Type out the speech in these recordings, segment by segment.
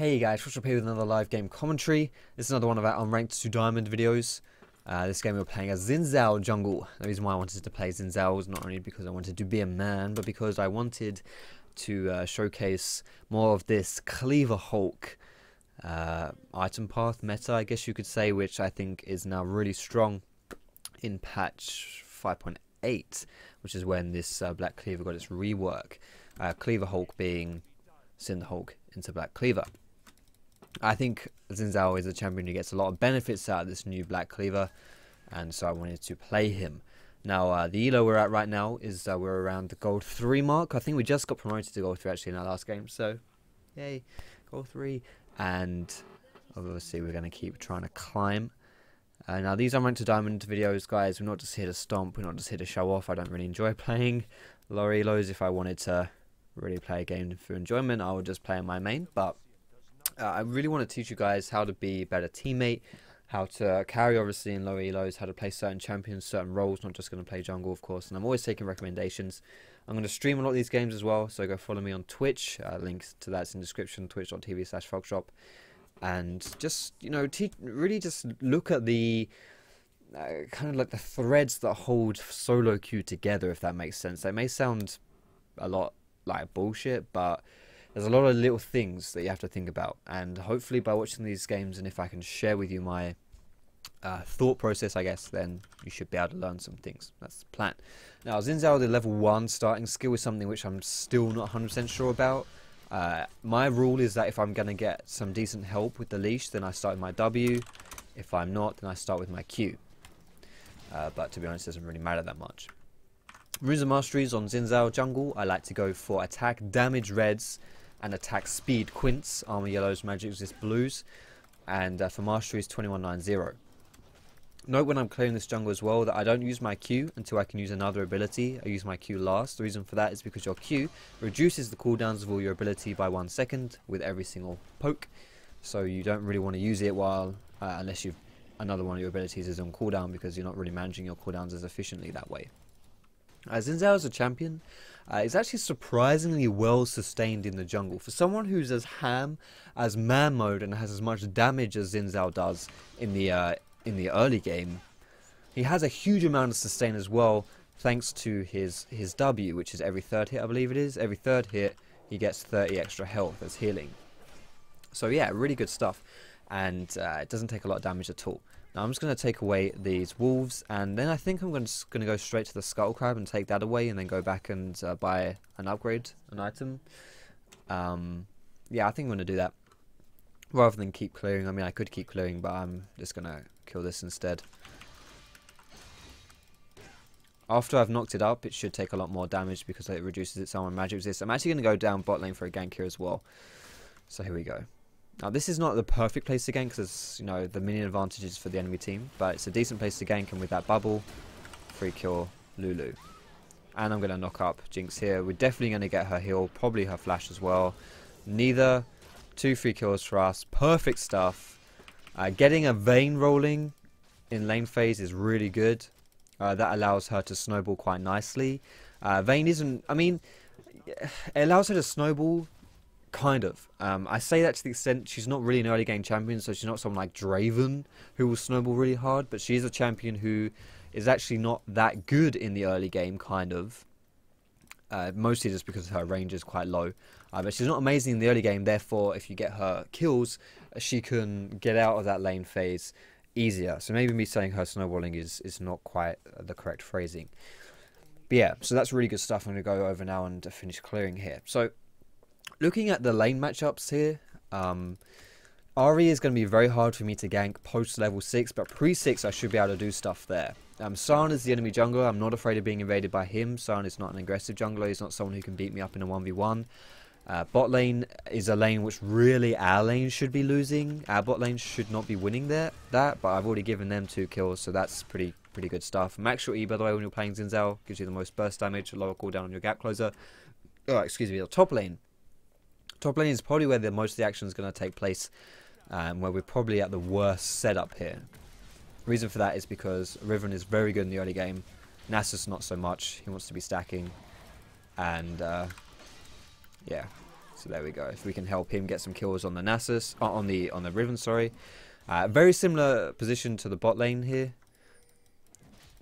Hey guys, Foxdrop here with another live game commentary. This is another one of our Unranked to Diamond videos. This game we're playing as Xin Zhao jungle. The reason why I wanted to play Xin Zhao was not only because I wanted to be a man, but because I wanted to showcase more of this Cleaver Hulk item path meta, I guess you could say, which I think is now really strong in patch 5.8, which is when this Black Cleaver got its rework. Cleaver Hulk being Xin Hulk into Black Cleaver. I think Xin Zhao is a champion who gets a lot of benefits out of this new Black Cleaver, and so I wanted to play him. Now, the elo we're at right now is we're around the gold 3 mark. I think we just got promoted to gold 3 actually in our last game, so yay, gold 3. And obviously we're going to keep trying to climb. Now, these Unranked to Diamond videos, guys, we're not just here to stomp, we're not just here to show off. I don't really enjoy playing lower elos. If I wanted to really play a game for enjoyment, I would just play in my main, but I really want to teach you guys how to be a better teammate, how to carry obviously in lower elos, how to play certain champions, certain roles, not just going to play jungle of course, and I'm always taking recommendations. I'm going to stream a lot of these games as well, so go follow me on Twitch, links to that's in the description, twitch.tv/Foxdrop, and just, you know, really just look at the kind of like the threads that hold solo queue together, if that makes sense. They may sound a lot like bullshit, but there's a lot of little things that you have to think about, and hopefully by watching these games, and if I can share with you my thought process, I guess, then you should be able to learn some things. That's the plan. Now, Xin Zhao, the level 1 starting skill is something which I'm still not 100% sure about. My rule is that if I'm going to get some decent help with the leash, then I start with my W. If I'm not, then I start with my Q. But to be honest, it doesn't really matter that much. Runes and Masteries on Xin Zhao jungle, I like to go for attack damage reds and attack speed Quints, armor yellows, magic resist blues, and for masteries 2190. Note when I'm clearing this jungle as well that I don't use my Q until I can use another ability. I use my Q last. The reason for that is because your Q reduces the cooldowns of all your ability by 1 second with every single poke, so you don't really want to use it while unless you've another one of your abilities is on cooldown, because you're not really managing your cooldowns as efficiently that way. Xin Zhao as a champion is actually surprisingly well sustained in the jungle. For someone who's as ham as man mode and has as much damage as Xin Zhao does in the early game, he has a huge amount of sustain as well, thanks to his W, which is every 3rd hit, I believe it is. Every 3rd hit he gets 30 extra health as healing. So yeah, really good stuff, and it doesn't take a lot of damage at all. Now I'm just going to take away these wolves, and then I think I'm just going to go straight to the Scuttle Crab and take that away, and then go back and buy an upgrade, an item. Yeah, I think I'm going to do that, rather than keep clearing. I mean, I could keep clearing, but I'm just going to kill this instead. After I've knocked it up, it should take a lot more damage because it reduces its armor and magic resist. I'm actually going to go down bot lane for a gank here as well. So here we go. Now, this is not the perfect place to gank because, you know, the minion advantages for the enemy team, but it's a decent place to gank, and with that bubble, free kill Lulu. And I'm going to knock up Jinx here. We're definitely going to get her heal, probably her flash as well. Neither. 2 free kills for us. Perfect stuff. Getting a Vayne rolling in lane phase is really good. That allows her to snowball quite nicely. Vayne isn't, I mean, it allows her to snowball, kind of. I say that to the extent she's not really an early game champion, so she's not someone like Draven who will snowball really hard, but she is a champion who is actually not that good in the early game, kind of. Mostly just because her range is quite low. But she's not amazing in the early game, therefore if you get her kills, she can get out of that lane phase easier. So maybe me saying her snowballing is not quite the correct phrasing. But yeah, so that's really good stuff. I'm going to go over now and finish clearing here. So looking at the lane matchups here, Ahri is going to be very hard for me to gank post level 6, but pre 6 I should be able to do stuff there. San is the enemy jungler. I'm not afraid of being invaded by him. San is not an aggressive jungler. He's not someone who can beat me up in a 1v1. Bot lane is a lane which really our lane should be losing. Our bot lane should not be winning that, but I've already given them 2 kills, so that's pretty good stuff. Max your E, by the way, when you're playing Xin Zhao, gives you the most burst damage, lower cooldown on your gap closer. Oh, excuse me, the top lane. Top lane is probably where most of the action is going to take place, where we're probably at the worst setup here. Reason for that is because Riven is very good in the early game. Nasus not so much. He wants to be stacking, and yeah, So there we go. If we can help him get some kills on the Nasus, on the Riven, sorry. Very similar position to the bot lane here.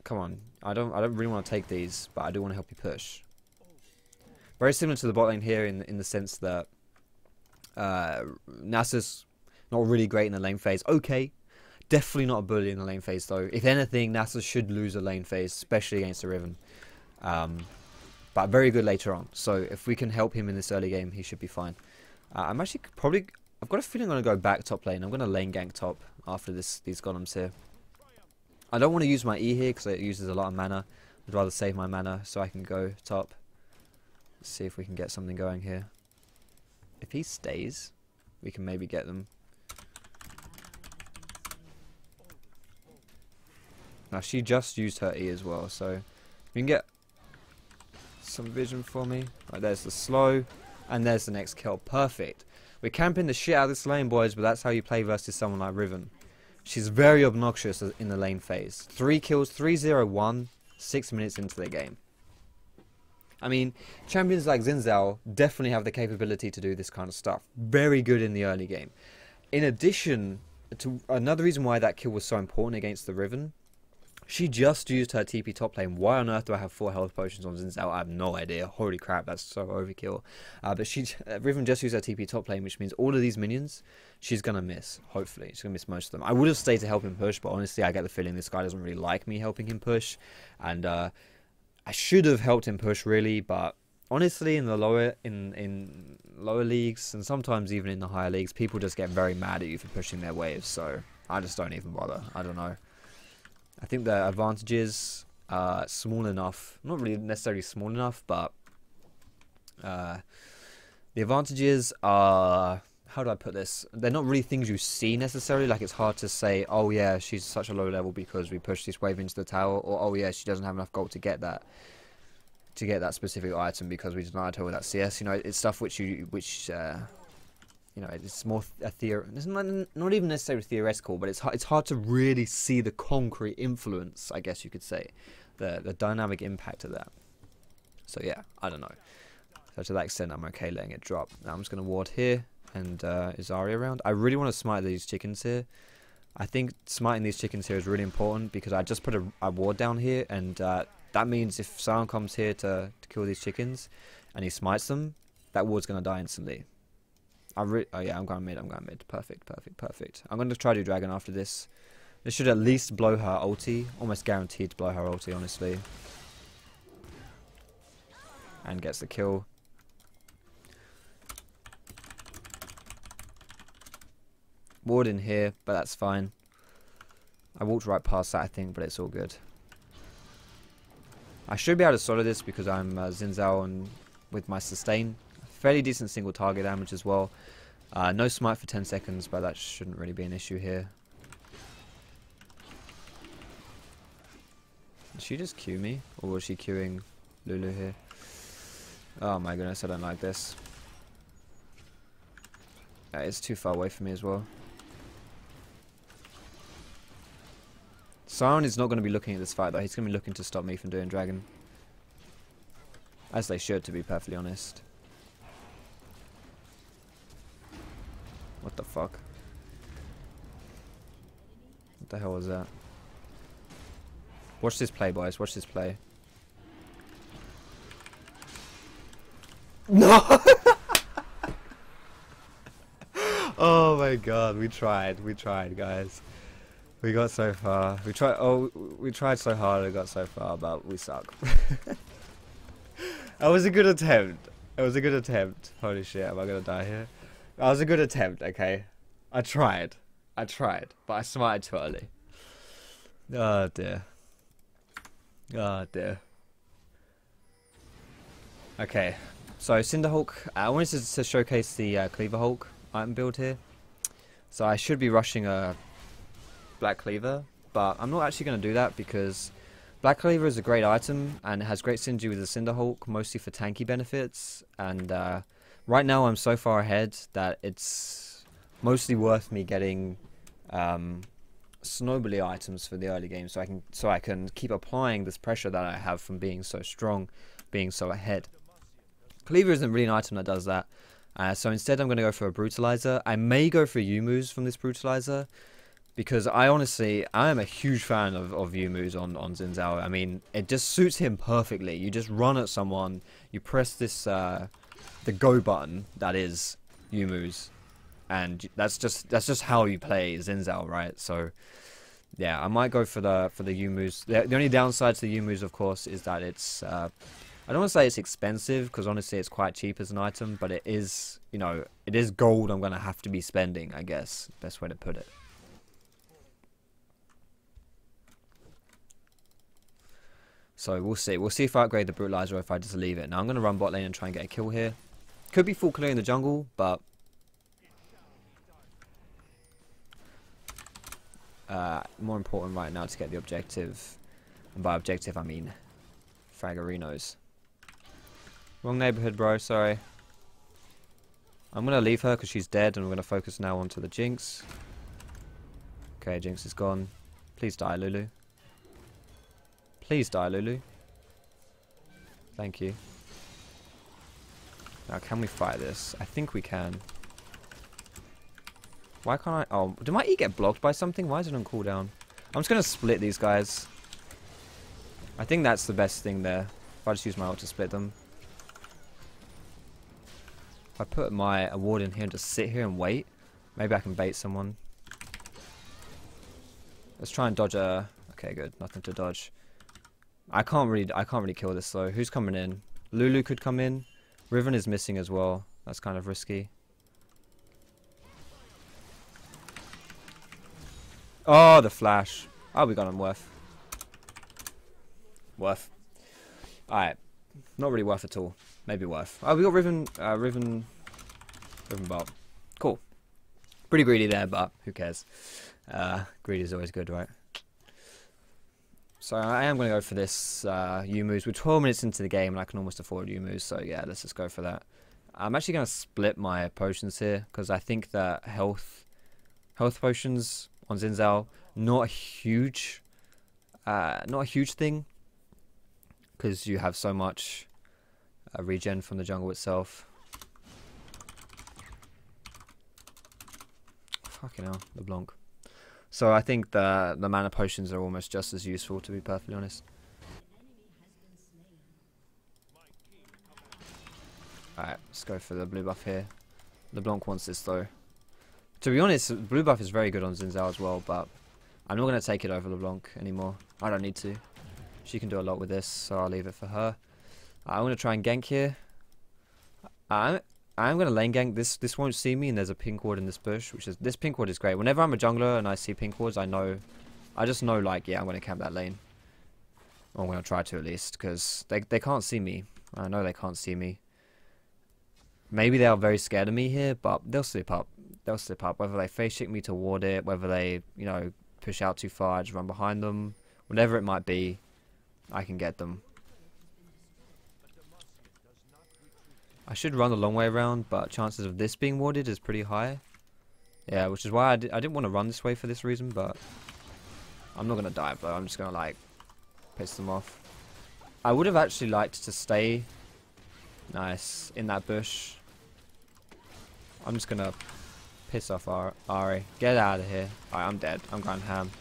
Come on, I don't really want to take these, but I do want to help you push. Very similar to the bot lane here in the sense that Nasus not really great in the lane phase. Okay, definitely not a bully in the lane phase though. If anything, Nasus should lose a lane phase, especially against the Riven. But very good later on. So if we can help him in this early game, he should be fine. I'm actually probably... I've got a feeling I'm going to go back top lane. I'm going to lane gank top after these golems here. I don't want to use my E here because it uses a lot of mana. I'd rather save my mana so I can go top. Let's see if we can get something going here. If he stays, we can maybe get them. Now she just used her E as well, so we can get some vision for me. Right, there's the slow, and there's the next kill. Perfect. We're camping the shit out of this lane, boys, but that's how you play versus someone like Riven. She's very obnoxious in the lane phase. 3 kills, 3-0-1, 6 minutes into the game. I mean, champions like Xin Zhao definitely have the capability to do this kind of stuff. Very good in the early game. In addition to another reason why that kill was so important against the Riven, she just used her TP top lane. Why on earth do I have 4 health potions on Xin Zhao? I have no idea. Holy crap, that's so overkill. But Riven just used her TP top lane, which means all of these minions, she's going to miss, hopefully. She's going to miss most of them. I would have stayed to help him push, but honestly, I get the feeling this guy doesn't really like me helping him push. And I should have helped him push, really, but honestly, in the lower leagues, and sometimes even in the higher leagues, people just get very mad at you for pushing their waves, so I just don't even bother. I don't know. I think the advantages are small enough, not really necessarily small enough, but the advantages are, how do I put this? They're not really things you see necessarily. Like, it's hard to say, oh yeah, she's such a low level because we pushed this wave into the tower, or oh yeah, she doesn't have enough gold to get that specific item because we denied her with that CS. You know, it's stuff which you know, it's more a theory. It's not even necessarily theoretical, but it's hard to really see the concrete influence, I guess you could say, the dynamic impact of that. So yeah, I don't know. So to that extent, I'm okay letting it drop. Now I'm just going to ward here, and is Zarya around? I really want to smite these chickens here. I think smiting these chickens here is really important because I just put a ward down here, and that means if someone comes here to kill these chickens, and he smites them, that ward's going to die instantly. Oh yeah, I'm going mid. Perfect. I'm going to try to do dragon after this. This should at least blow her ulti. Almost guaranteed to blow her ulti, honestly. And gets the kill. Ward in here, but that's fine. I walked right past that, I think, but it's all good. I should be able to solo this because I'm Xin Zhao and with my sustain. Fairly decent single target damage as well. No smite for 10 seconds, but that shouldn't really be an issue here. Did she just Q me? Or was she queuing Lulu here? Oh my goodness, I don't like this. It's too far away from me as well. Siren is not going to be looking at this fight though. He's going to be looking to stop me from doing dragon. As they should, to be perfectly honest. What the fuck? What the hell was that? Watch this play, boys. Watch this play. No! Oh my god, we tried, guys. We got so far. We tried so hard and got so far, but we suck. That was a good attempt. It was a good attempt. Holy shit, am I gonna die here? That was a good attempt, okay? I tried, but I smited too early. Oh dear. Oh dear. Okay, so Cinderhulk. I wanted to showcase the Cleaver Hulk item build here. So I should be rushing a Black Cleaver, but I'm not actually going to do that because Black Cleaver is a great item and it has great synergy with the Cinderhulk, mostly for tanky benefits. And right now I'm so far ahead that it's mostly worth me getting snowbally items for the early game, so I can keep applying this pressure that I have from being so strong, being so ahead. Cleaver isn't really an item that does that. So instead I'm going to go for a Brutalizer. I may go for Yumu's from this Brutalizer, because I am a huge fan of Yumu's on Xin Zhao. I mean, it just suits him perfectly. You just run at someone, you press this, the go button, that is Yumu's. And that's just how you play Xin Zhao, right? So yeah, I might go for the Yumu's. The only downside to the Yumu's, of course, is that it's I don't want to say it's expensive, because honestly it's quite cheap as an item, but it is, you know, it is gold I'm going to have to be spending, I guess. Best way to put it. So we'll see. We'll see if I upgrade the Brutalizer or if I just leave it. Now I'm going to run bot lane and try and get a kill here. Could be full clear in the jungle, but more important right now to get the objective. And by objective I mean Fragorinos. Wrong neighborhood, bro, sorry. I'm going to leave her because she's dead, and we're going to focus now onto the Jinx. Okay, Jinx is gone. Please die, Lulu. Please die, Lulu. Thank you. Now, can we fight this? I think we can. Why can't I? Oh, did my E get blocked by something? Why is it on cooldown? I'm just going to split these guys. I think that's the best thing there. If I just use my ult to split them. If I put my ward in here and just sit here and wait, maybe I can bait someone. Let's try and dodge a... Okay, good. Nothing to dodge. I can't really kill this though. Who's coming in? Lulu could come in. Riven is missing as well. That's kind of risky. Oh, the flash. Oh, we got him. Worth. Alright. Not really worth at all. Maybe worth. Oh, we got Riven bot. Cool. Pretty greedy there, but who cares? Greedy is always good, right? So I am going to go for this Yumu's. We're 12 minutes into the game and I can almost afford Yumu's. So yeah, let's just go for that. I'm actually going to split my potions here, because I think that health potions on Xin Zhao, not a huge thing, because you have so much regen from the jungle itself. Fucking hell, LeBlanc. So I think the mana potions are almost just as useful, to be perfectly honest. Alright, let's go for the blue buff here. LeBlanc wants this though. To be honest, blue buff is very good on Xin Zhao as well, but I'm not going to take it over LeBlanc anymore. I don't need to. She can do a lot with this, so I'll leave it for her. I'm going to try and gank here. I'm going to lane gank. This won't see me, and there's a pink ward in this bush, this pink ward is great. Whenever I'm a jungler and I see pink wards, I just know, like, yeah, I'm going to camp that lane. Or I'm going to try to, at least, because they can't see me. I know they can't see me. Maybe they are very scared of me here, but they'll slip up. They'll slip up. Whether they face shift me to ward it, whether they, you know, push out too far, I just run behind them. Whatever it might be, I can get them. I should run the long way around, but chances of this being warded is pretty high. Yeah, which is why I didn't want to run this way for this reason, but I'm not going to dive though. I'm just going to, like, piss them off. I would have actually liked to stay nice in that bush. I'm just going to piss off Ari. Get out of here. Alright, I'm dead. I'm going ham.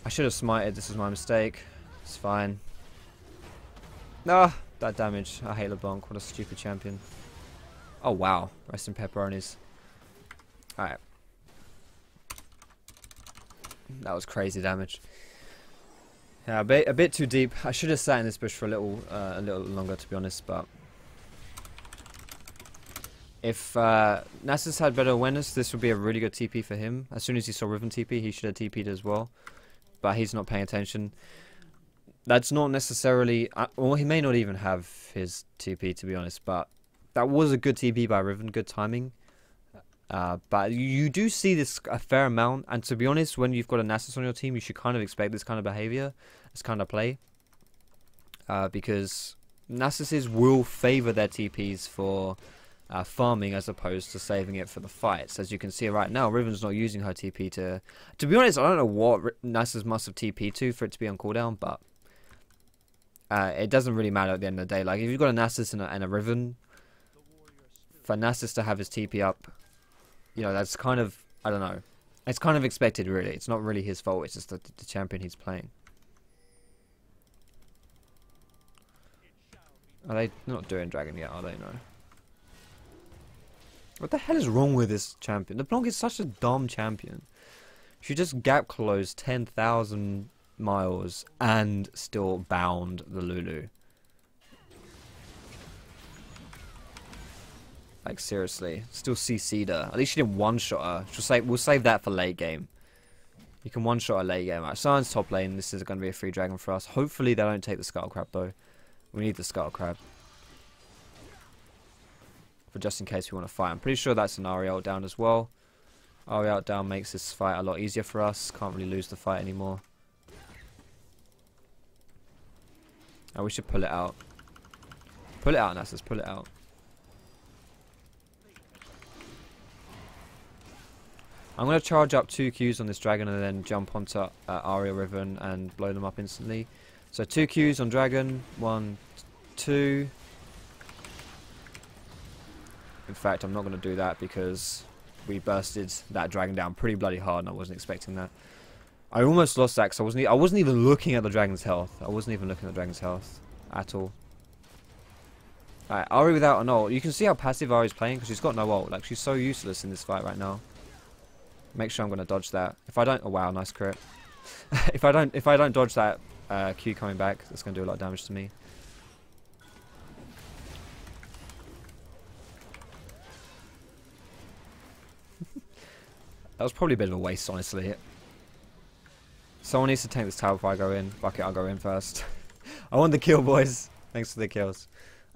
I should have smited. This was my mistake. It's fine. Ah, that damage. I hate LeBlanc. What a stupid champion. Oh, wow. Rest in pepperonis. Alright. That was crazy damage. Yeah, a bit too deep. I should have sat in this bush for a little longer, to be honest, but if Nasus had better awareness, this would be a really good TP for him. As soon as he saw Riven TP, he should have TP'd as well, but he's not paying attention. That's not necessarily, well, he may not even have his TP, to be honest, but that was a good TP by Riven, good timing. But you do see this a fair amount, and to be honest, when you've got a Nasus on your team, you should kind of expect this kind of behavior, this kind of play, because Nasuses will favor their TPs for farming as opposed to saving it for the fights. As you can see right now, Riven's not using her TP to be honest, I don't know what Nasus must have TP to for it to be on cooldown, but it doesn't really matter at the end of the day. Like, if you've got a Nasus and a Riven, for Nasus to have his TP up, you know, that's kind of, I don't know. It's kind of expected, really. It's not really his fault. It's just the champion he's playing. Are they not doing dragon yet, are they? No. What the hell is wrong with this champion? LeBlanc is such a dumb champion. She just gap closed 10,000 miles and still bound the Lulu. Like, seriously. Still CC'd her. At least she didn't one-shot her. We'll save that for late game. You can one-shot a late game. Right, Sion's top lane. This is going to be a free dragon for us. Hopefully they don't take the Scuttle Crab, though. We need the Scuttle Crab. For just in case we want to fight. I'm pretty sure that's an Ariel down as well. Ariel down makes this fight a lot easier for us. Can't really lose the fight anymore. Oh, we should pull it out. Pull it out, Nasus. Pull it out. I'm going to charge up 2 Qs on this dragon and then jump onto Aria Riven and blow them up instantly. So 2 Qs on dragon. 1, 2. In fact, I'm not going to do that because we bursted that dragon down pretty bloody hard and I wasn't expecting that. I almost lost that because I wasn't even looking at the dragon's health. I wasn't even looking at the dragon's health at all. Alright, Ari without an ult. You can see how passive Ari's playing because she's got no ult. Like, she's so useless in this fight right now. Make sure I'm going to dodge that. If I don't, oh wow, nice crit. if I don't dodge that Q coming back, that's going to do a lot of damage to me. That was probably a bit of a waste, honestly. Someone needs to tank this tower before I go in. Fuck it, I'll go in first. I want the kill, boys. Thanks for the kills.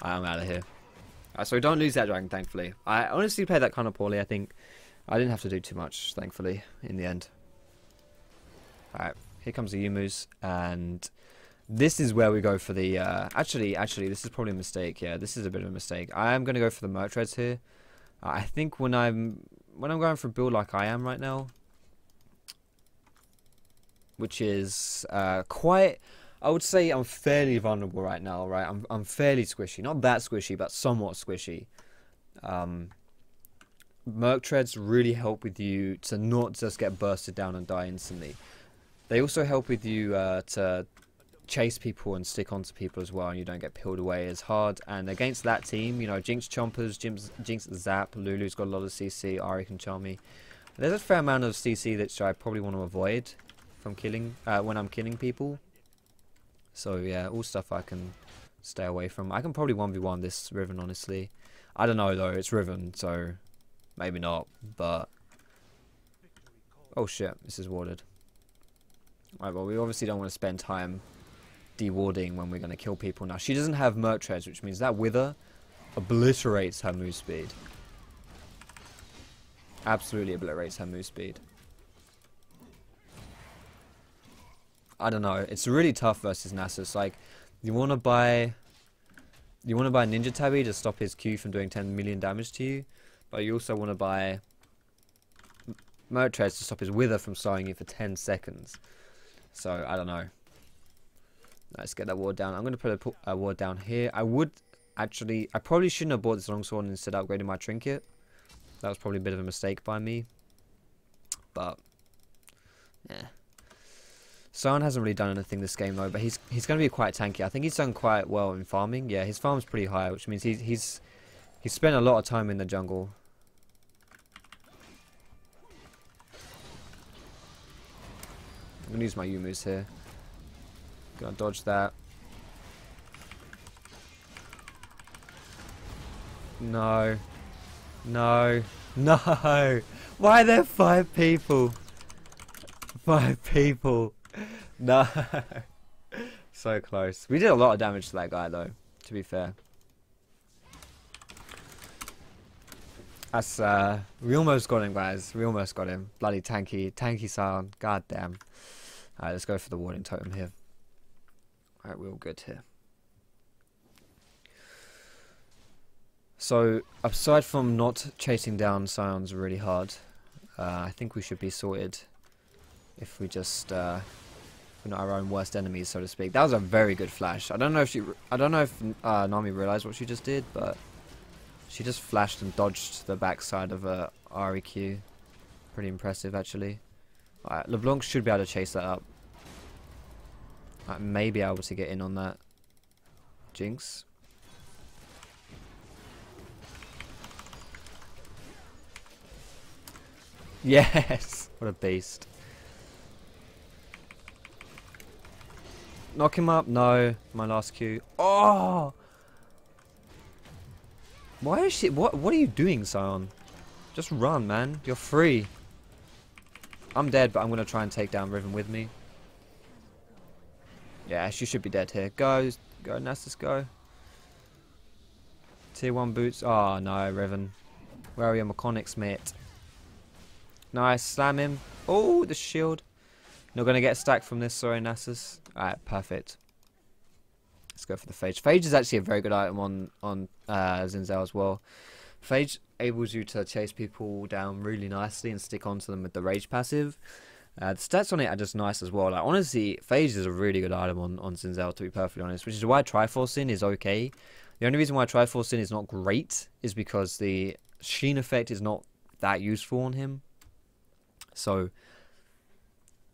I'm out of here. So we don't lose that dragon, thankfully. I honestly played that kind of poorly, I think. I didn't have to do too much, thankfully, in the end. Alright, here comes the Yumu's, and this is where we go for the... Actually, this is probably a mistake. Yeah, this is a bit of a mistake. I am going to go for the Merc Treads here. I think when I'm going for a build like I am right now, which is quite... I would say I'm fairly vulnerable right now, right? I'm fairly squishy. Not that squishy, but somewhat squishy. Merc Treads really help with you to not just get bursted down and die instantly. They also help with you to chase people and stick onto people as well, and you don't get peeled away as hard. And against that team, you know, Jinx Chompers, Jinx Zap, Lulu's got a lot of CC, Ari can charm me. There's a fair amount of CC that I probably want to avoid from killing when I'm killing people. So yeah, all stuff I can stay away from. I can probably 1v1 this Riven, honestly. I don't know though, it's Riven, so maybe not, but... Oh shit, this is warded. Right, well, we obviously don't want to spend time dewarding when we're going to kill people. Now, she doesn't have Merc Treads, which means that Wither obliterates her move speed. Absolutely obliterates her move speed. I don't know, it's really tough versus Nasus. Like, you want to buy Ninja Tabby to stop his Q from doing 10 million damage to you, but you also want to buy Merc Treads to stop his Wither from starting you for 10 seconds. So, I don't know. Let's get that ward down. I'm going to put a ward down here. I probably shouldn't have bought this longsword and instead upgraded my trinket. That was probably a bit of a mistake by me. But, yeah. Sion hasn't really done anything this game though, but he's going to be quite tanky. I think he's done quite well in farming. Yeah, his farm's pretty high, which means he's spent a lot of time in the jungle. I'm going to use my Yumu's here. Gonna dodge that. No. No. No! Why are there 5 people? 5 people. No. So close. We did a lot of damage to that guy though, to be fair. That's we almost got him, guys. We almost got him. Bloody tanky Sion. God damn. Alright, let's go for the warding totem here. Alright, we're all good here. So, aside from not chasing down Sions really hard, I think we should be sorted if we just we're not our own worst enemies, so to speak. That was a very good flash. I don't know if Nami realized what she just did, but She just flashed and dodged the backside of a REQ. Pretty impressive, actually. Alright, LeBlanc should be able to chase that up. I may be able to get in on that. Jinx. Yes! What a beast. Knock him up? No. My last Q. Oh! Why is she... What are you doing, Sion? Just run, man. You're free. I'm dead, but I'm going to try and take down Riven with me. Yeah, she should be dead here. Go, Nasus, go. Tier 1 boots. Oh, no, Riven. Where are your mechanics, mate? Nice, slam him. Oh, the shield. Not going to get stacked from this, sorry, Nasus. Alright, perfect. Let's go for the Phage. Phage is actually a very good item on Zinzao as well. Phage enables you to chase people down really nicely and stick onto them with the Rage passive. The stats on it are just nice as well. Like, honestly, Phage is a really good item on Zinzao, to be perfectly honest, which is why Triforce is okay. The only reason why Triforce is not great is because the Sheen effect is not that useful on him. So,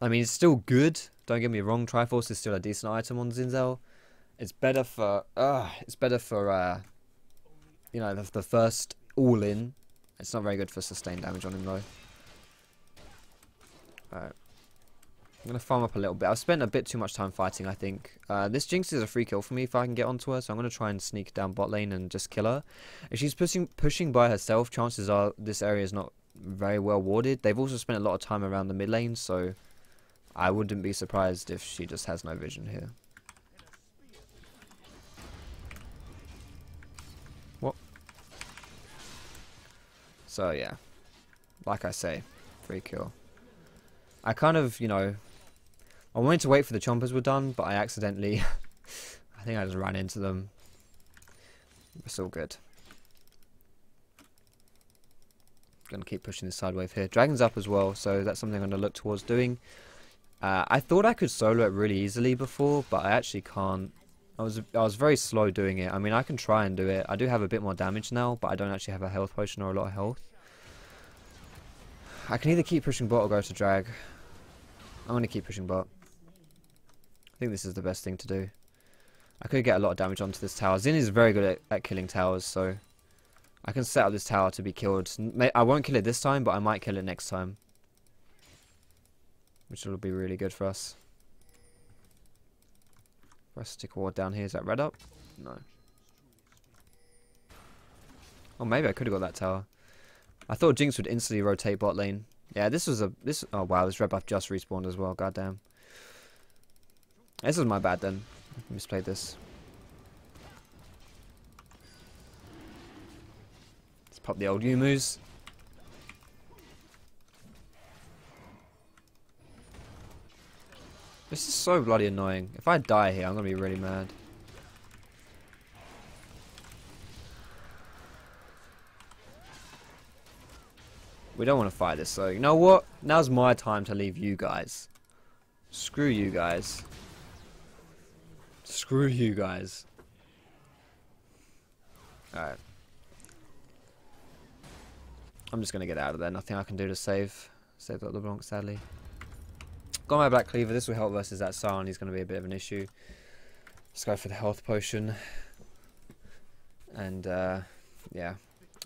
I mean, it's still good. Don't get me wrong, Triforce is still a decent item on Zinzao. It's better for, you know, the first all-in. It's not very good for sustained damage on him, though. Alright. I'm going to farm up a little bit. I've spent a bit too much time fighting, I think. This Jinx is a free kill for me if I can get onto her, so I'm going to try and sneak down bot lane and just kill her. If she's pushing by herself, chances are this area is not very well warded. They've also spent a lot of time around the mid lane, so I wouldn't be surprised if she just has no vision here. What? So yeah, like I say, free kill. I kind of, you know, I wanted to wait for the chompers were done, but I accidentally, I think I just ran into them. It's all good. Gonna keep pushing this side wave here. Dragon's up as well, so that's something I'm gonna look towards doing. I thought I could solo it really easily before, but I actually can't. I was very slow doing it. I mean, I can try and do it. I do have a bit more damage now, but I don't actually have a health potion or a lot of health. I can either keep pushing bot or go to drag. I'm going to keep pushing bot. I think this is the best thing to do. I could get a lot of damage onto this tower. Xin is very good at killing towers, so I can set up this tower to be killed. I won't kill it this time, but I might kill it next time, which will be really good for us. If I stick a ward down here, is that red up? No. Oh, maybe I could have got that tower. I thought Jinx would instantly rotate bot lane. Yeah, oh wow, this red buff just respawned as well, goddamn. This is my bad then. I misplayed this. Let's pop the old Yumus. This is so bloody annoying. If I die here, I'm gonna be really mad. We don't want to fight this, so you know what? Now's my time to leave you guys. Screw you guys. Screw you guys. Alright. I'm just gonna get out of there. Nothing I can do to save that LeBlanc, sadly. Got my Black Cleaver. This will help versus that Sion. He's gonna be a bit of an issue. Let's go for the health potion. And yeah.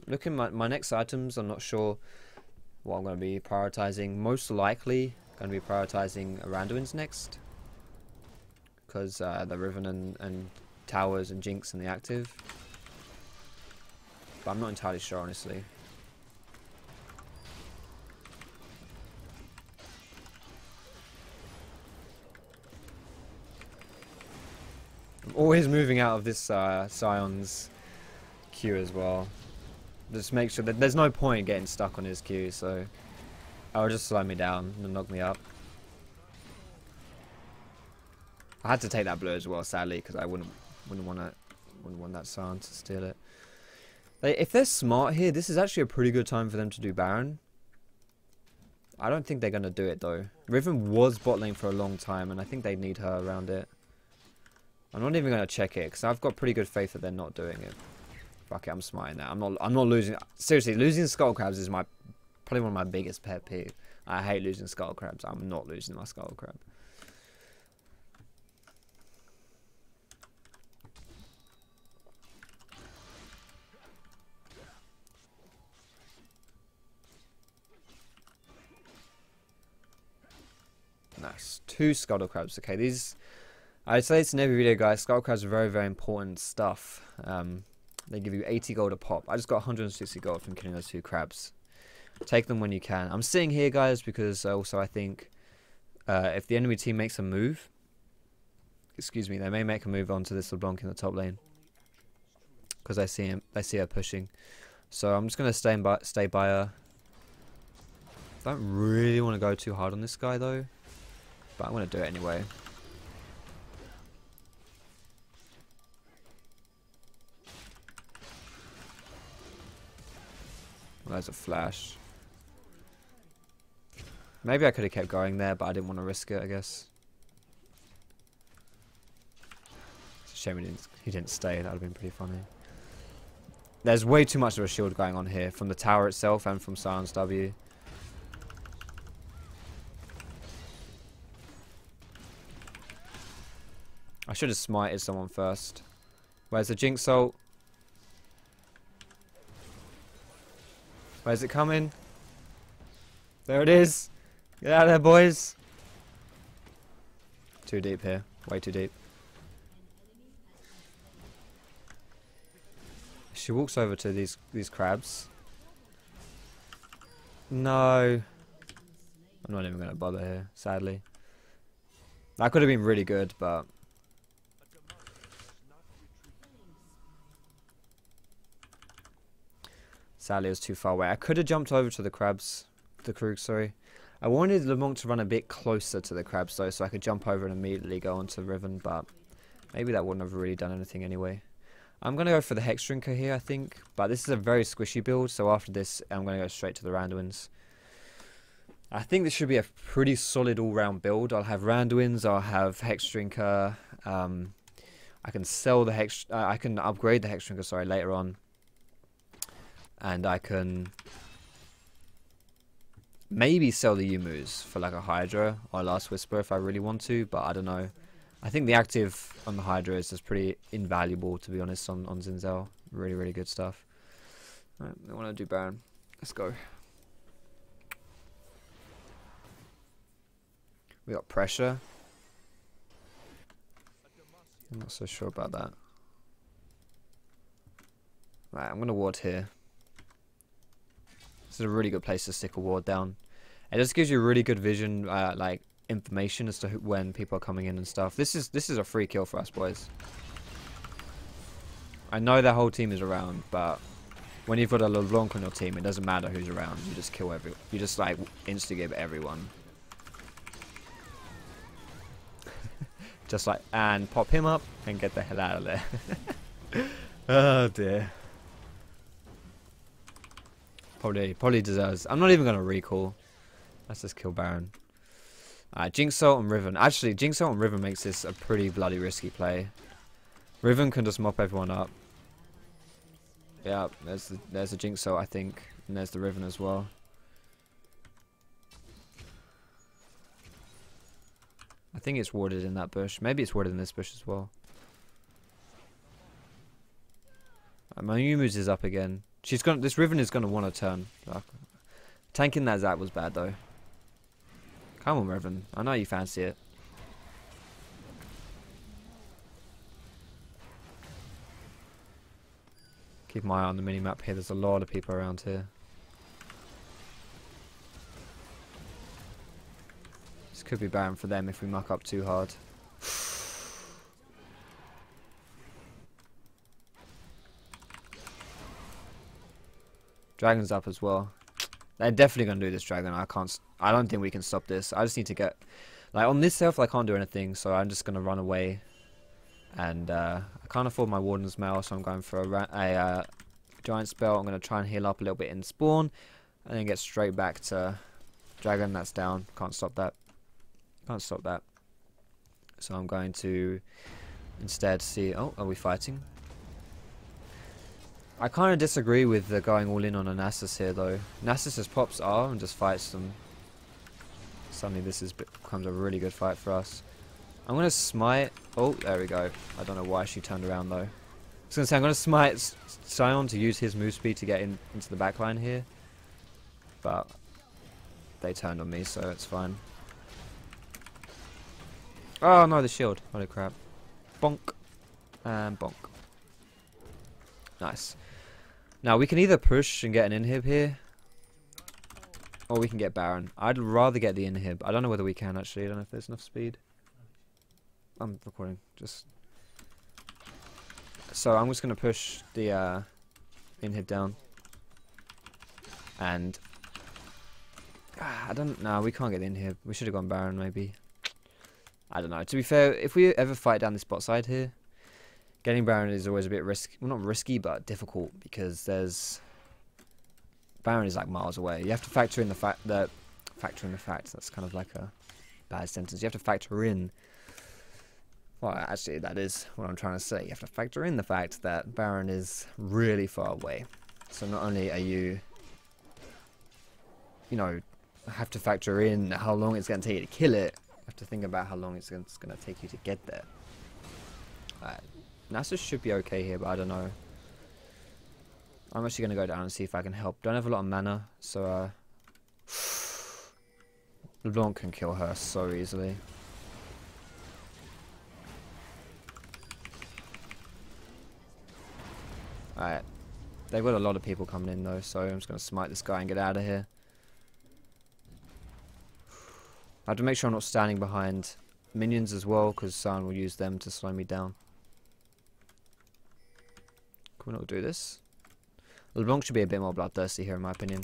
Looking at my next items, I'm not sure what I'm going to be prioritizing. Most likely going to be prioritizing Randuin's next, because the Riven and Towers and Jinx and the active, but I'm not entirely sure, honestly. I'm always moving out of this Sion's queue as well. Just make sure that there's no point getting stuck on his Q, so I'll just slow me down and knock me up. I had to take that blue as well, sadly, because I wouldn't want that Sion to steal it. If they're smart here, this is actually a pretty good time for them to do Baron. I don't think they're gonna do it though. Riven was bot lane for a long time, and I think they need her around it. I'm not even gonna check it because I've got pretty good faith that they're not doing it. Fuck it, I'm smiting that. I'm not losing. Seriously, losing skull crabs is probably one of my biggest pet peeve. I hate losing skull crabs. I'm not losing my skull crab. Nice. 2 scuttle crabs. Okay, these... I say this in every video, guys. Scuttle crabs are very, very important stuff. They give you 80 gold a pop. I just got 160 gold from killing those 2 crabs. Take them when you can. I'm sitting here, guys, because also I think if the enemy team makes a move... Excuse me, they may make a move onto this LeBlanc in the top lane. Because I see her pushing. So I'm just going to stay by her. I don't really want to go too hard on this guy, though. But I'm going to do it anyway. Well, there's a flash. Maybe I could have kept going there, but I didn't want to risk it, I guess. It's a shame he didn't stay. That would have been pretty funny. There's way too much of a shield going on here from the tower itself and from Silence W. I should have smited someone first. Where's the Jinx ult? Where's it coming? There it is. Get out of there, boys. Too deep here. Way too deep. She walks over to these crabs. No. I'm not even going to bother here, sadly. That could have been really good, but... Sadly, it was too far away. I could have jumped over to the crabs. The Krug, sorry. I wanted LeBlanc to run a bit closer to the crabs, though, so I could jump over and immediately go onto Riven, but maybe that wouldn't have really done anything anyway. I'm going to go for the Hex Drinker here, I think. But this is a very squishy build, so after this, I'm going to go straight to the Randuins. I think this should be a pretty solid all-round build. I'll have Randuins, I'll have Hex Drinker. I can sell the Hex... I can upgrade the Hex Drinker, sorry, later on. And I can maybe sell the Yumus for like a Hydra or a Last Whisper if I really want to, but I don't know. I think the active on the Hydra is just pretty invaluable, to be honest, on Xin Zhao. Really, really good stuff. Alright, I want to do Baron. Let's go. We got pressure. I'm not so sure about that. Right, I'm going to ward here. This is a really good place to stick a ward down. It just gives you really good vision, like information as to when people are coming in and stuff. This is a free kill for us, boys. I know their whole team is around, but when you've got a LeBlanc on your team, it doesn't matter who's around. You just kill you just like instigate everyone. Just like, and pop him up and get the hell out of there. Oh dear. Probably deserves. I'm not even gonna recall. Let's just kill Baron. Jinx ult and Riven. Actually, Jinx ult and Riven makes this a pretty bloody risky play. Riven can just mop everyone up. Yeah, there's the Jinx ult, I think, and there's the Riven as well. I think it's warded in that bush. Maybe it's warded in this bush as well. My Yumu's is up again. This Riven is gonna want to turn. Tanking that Zap was bad though. Come on, Riven. I know you fancy it. Keep my eye on the mini-map here. There's a lot of people around here. This could be Baron for them if we muck up too hard. Dragon's up as well. They're definitely going to do this dragon. I don't think we can stop this. I just need to get... Like, on this self, I can't do anything, so I'm just going to run away. And, I can't afford my Warden's Mail, so I'm going for a Giant Spell. I'm going to try and heal up a little bit in spawn. And then get straight back to Dragon. That's down. Can't stop that. Can't stop that. So I'm going to instead see... Oh, are we fighting? I kind of disagree with the going all in on a Nasus here though. Nasus just pops R and just fights them. Suddenly this becomes a really good fight for us. I'm going to smite. Oh, there we go. I don't know why she turned around though. I was going to say I'm going to smite Sion to use his move speed to get into the backline here. But they turned on me, so it's fine. Oh no, the shield. Holy crap. Bonk. And bonk. Nice. Now we can either push and get an inhib here, or we can get Baron. I'd rather get the inhib. I don't know whether we can actually. I don't know if there's enough speed. I'm recording. So I'm just going to push the inhib down. And I don't know. We can't get the inhib. We should have gone Baron maybe. I don't know. To be fair, if we ever fight down this bot side here, getting Baron is always a bit risky. Well, not risky, but difficult because Baron is like miles away. You have to factor in the fact that that's kind of like a bad sentence. You have to factor in. Well, actually, that is what I'm trying to say. You have to factor in the fact that Baron is really far away. So not only are you have to factor in how long it's going to take you to kill it. You have to think about how long it's going to take you to get there. Nasus should be okay here, but I don't know. I'm actually going to go down and see if I can help. Don't have a lot of mana, so LeBlanc can kill her so easily. Alright. They've got a lot of people coming in though, so I'm just going to smite this guy and get out of here. I have to make sure I'm not standing behind minions as well, because Sion will use them to slow me down. Can we not do this? LeBlanc should be a bit more bloodthirsty here in my opinion.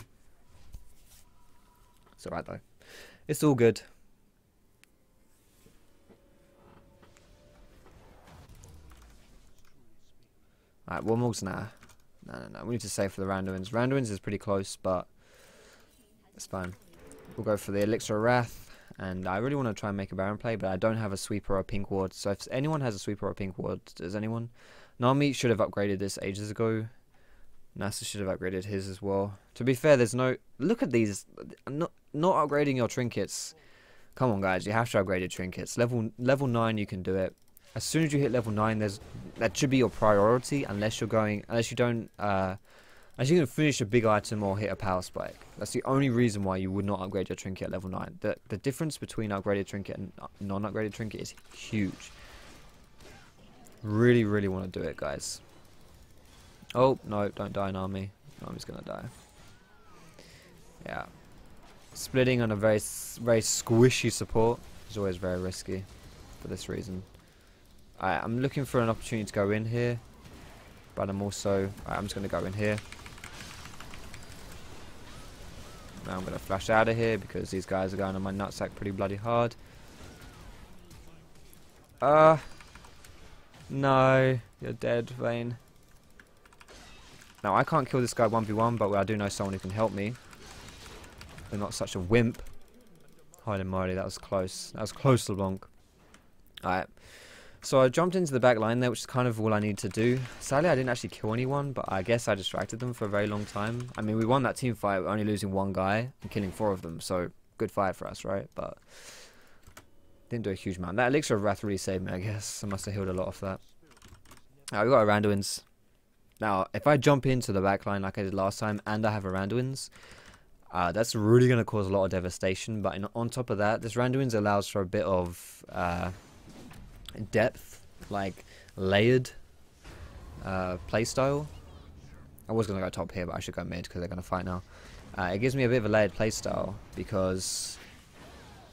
It's alright though. It's all good. Alright, Warmog's nah. No. We need to save for the Randuins. Randuins is pretty close, but it's fine. We'll go for the Elixir of Wrath. And I really want to try and make a Baron play, but I don't have a sweeper or a pink ward. So if anyone has a sweeper or a pink ward, does anyone? Nami should have upgraded this ages ago. Nasus should have upgraded his as well. To be fair, there's no... Look at these. Not upgrading your trinkets. Come on, guys. You have to upgrade your trinkets. Level 9, you can do it. As soon as you hit level 9, that should be your priority, unless you can finish a big item or hit a power spike. That's the only reason why you would not upgrade your trinket at level 9. The difference between upgraded trinket and non-upgraded trinket is huge. Really, really want to do it, guys. Oh, no, don't die in army. Army's gonna die. Yeah. Splitting on a very squishy support is always very risky for this reason. I'm looking for an opportunity to go in here, but I'm also... I'm just going to go in here. Now I'm going to flash out of here because these guys are going on my nutsack pretty bloody hard. No, you're dead, Vayne. Now I can't kill this guy 1v1, but I do know someone who can help me. They're not such a wimp. Holy moly, that was close. That was close, LeBlanc. Alright. So I jumped into the back line there, which is kind of all I need to do. Sadly, I didn't actually kill anyone, but I guess I distracted them for a very long time. I mean, we won that team fight, only losing one guy and killing 4 of them, so good fight for us, right? But didn't do a huge amount. That Elixir of Wrath really saved me, I guess. I must have healed a lot of that. We got a Randuins. Now, if I jump into the back line like I did last time, and I have a Randuins, that's really going to cause a lot of devastation. But on top of that, this Randuins allows for a bit of... depth, like layered playstyle. I was going to go top here, but I should go mid because they're going to fight now. It gives me a bit of a layered playstyle because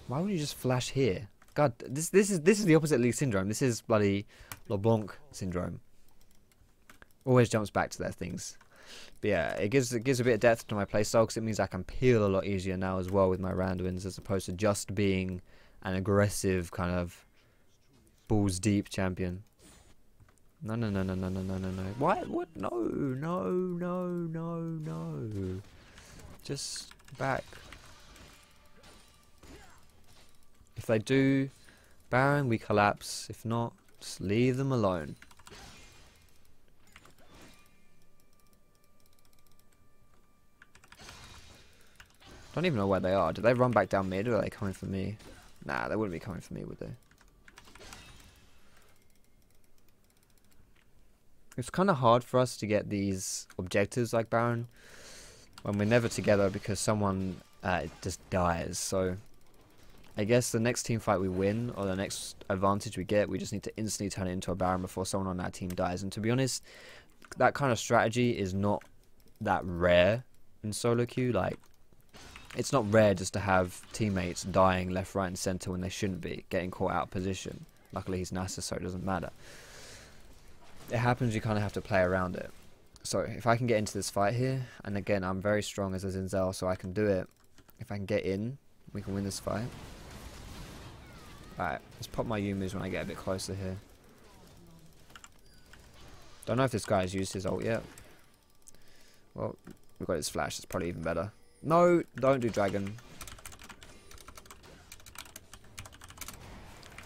why would you just flash here? God, this is the opposite League syndrome. This is bloody LeBlanc syndrome. Always jumps back to their things. But yeah, it gives a bit of depth to my playstyle because it means I can peel a lot easier now as well with my Randuins as opposed to just being an aggressive kind of balls deep champion. No. What? No. Just back. If they do Baron, we collapse. If not, just leave them alone. Don't even know where they are. Did they run back down mid, or are they coming for me? Nah, they wouldn't be coming for me, would they? It's kind of hard for us to get these objectives like Baron when we're never together because someone just dies. So I guess the next team fight we win, or the next advantage we get, we just need to instantly turn it into a Baron before someone on that team dies. And to be honest, that kind of strategy is not that rare in solo queue. Like, it's not rare just to have teammates dying left, right and centre when they shouldn't be, getting caught out of position. Luckily he's Nasa, so it doesn't matter. It happens, you kind of have to play around it. So if I can get into this fight here, and again I'm very strong as a Zinzel, so I can do it. If I can get in, we can win this fight. Alright, let's pop my Yumus when I get a bit closer here. Don't know if this guy's used his ult yet. Well, we've got his flash, it's probably even better. No, don't do dragon.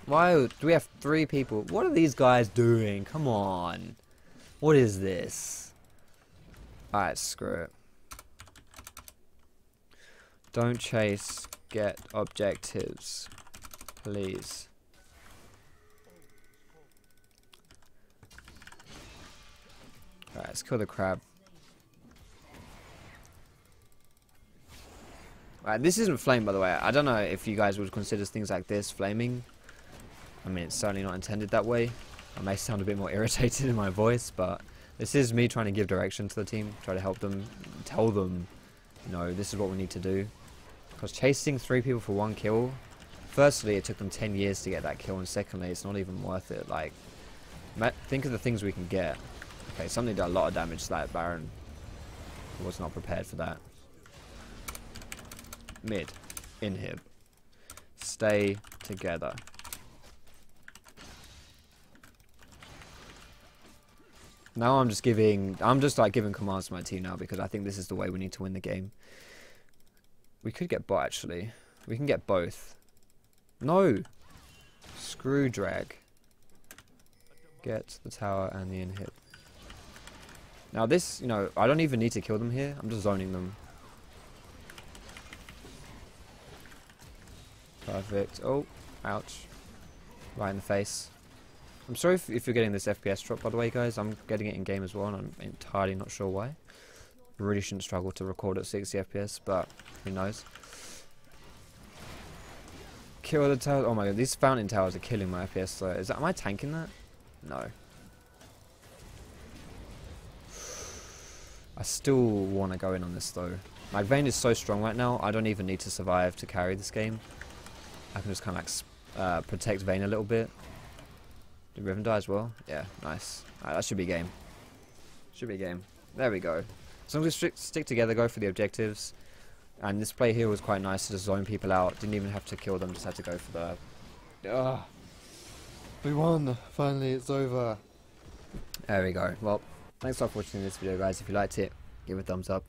Why do we have 3 people? What are these guys doing? Come on. What is this? Alright, screw it. Don't chase, get objectives. Please. Alright, let's kill the crab. Alright, this isn't flame, by the way. I don't know if you guys would consider things like this flaming. I mean, it's certainly not intended that way. I may sound a bit more irritated in my voice, but this is me trying to give direction to the team, try to help them, tell them, you know, this is what we need to do. Because chasing 3 people for 1 kill, firstly, it took them 10 years to get that kill, and secondly, it's not even worth it. Like, think of the things we can get. Okay, something did a lot of damage to that Baron. I was not prepared for that. Mid. Inhib. Stay together. Now I'm just like giving commands to my team now because I think this is the way we need to win the game. We could get bot actually. We can get both. No! Screw drag. Get the tower and the inhib. Now this, you know, I don't even need to kill them here. I'm just zoning them. Perfect. Oh, ouch. Right in the face. I'm sorry if you're getting this FPS drop, by the way, guys. I'm getting it in game as well, and I'm entirely not sure why. I really shouldn't struggle to record at 60 FPS, but who knows. Kill the tower. Oh my god, these fountain towers are killing my FPS though. Am I tanking that? No. I still want to go in on this though. My Vayne is so strong right now, I don't even need to survive to carry this game. I can just kind of like protect Vayne a little bit. Did Riven die as well? Yeah, nice. Alright, that should be game. Should be game. There we go. As long as we stick together, go for the objectives. And this play here was quite nice to just zone people out. Didn't even have to kill them, just had to go for the... We won! Finally, it's over. There we go. Well, thanks a lot for watching this video, guys. If you liked it, give it a thumbs up.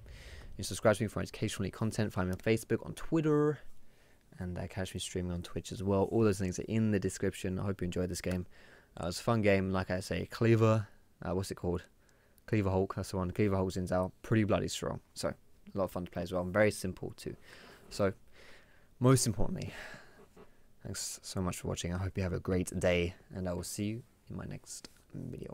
You subscribe to me for educational content. Find me on Facebook, on Twitter, and catch me streaming on Twitch as well. All those links are in the description. I hope you enjoyed this game. It was a fun game, like I say. Cleaver, what's it called? Cleaver Hulk, that's the one. Cleaver Hulk Zinzel, pretty bloody strong. So, a lot of fun to play as well. And very simple too. So, most importantly, thanks so much for watching. I hope you have a great day, and I will see you in my next video.